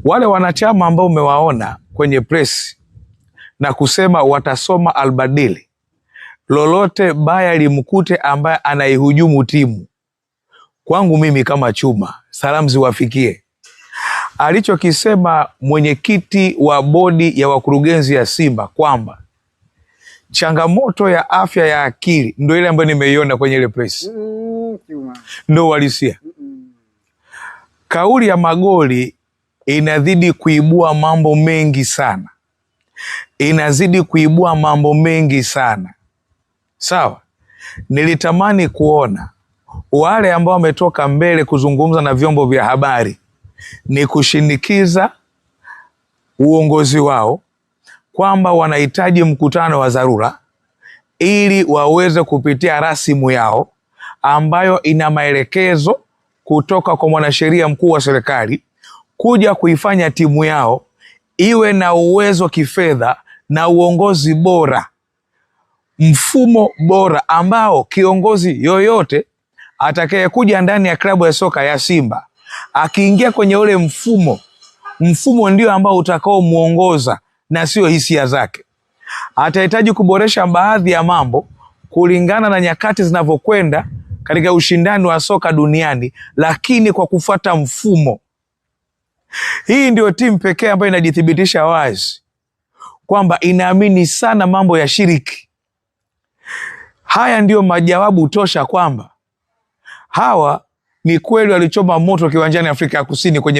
Wale wanachama ambao umewaona kwenye press na kusema watasoma albadili, lolote baya limkute ambaye anaihujumu timu, kwangu mimi kama Chuma, salamu ziwafikie. Alichokisema mwenyekiti wa bodi ya wakurugenzi ya Simba kwamba changamoto ya afya ya akili ndio ile ambayo nimeiona kwenye ile press, ndio walisia. Kauli ya Magoli inazidi kuibua mambo mengi sana, inazidi kuibua mambo mengi sana. Sawa, nilitamani kuona wale ambao wametoka mbele kuzungumza na vyombo vya habari ni kushinikiza uongozi wao kwamba wanahitaji mkutano wa dharura ili waweze kupitia rasimu yao ambayo ina maelekezo kutoka kwa mwanasheria mkuu wa serikali kuja kuifanya timu yao iwe na uwezo kifedha na uongozi bora, mfumo bora ambao kiongozi yoyote atakayekuja ndani ya klabu ya soka ya Simba akiingia kwenye ule mfumo ndio ambao utakao muongoza na sio hisia zake. Atahitaji kuboresha baadhi ya mambo kulingana na nyakati zinavyokwenda katika ushindani wa soka duniani, lakini kwa kufuata mfumo. Hii ndio timu pekee ambayo inajithibitisha wazi kwamba inaamini sana mambo ya shiriki. Haya ndio majawabu tosha kwamba hawa ni kweli walichoma moto kiwanjani Afrika ya Kusini kwenye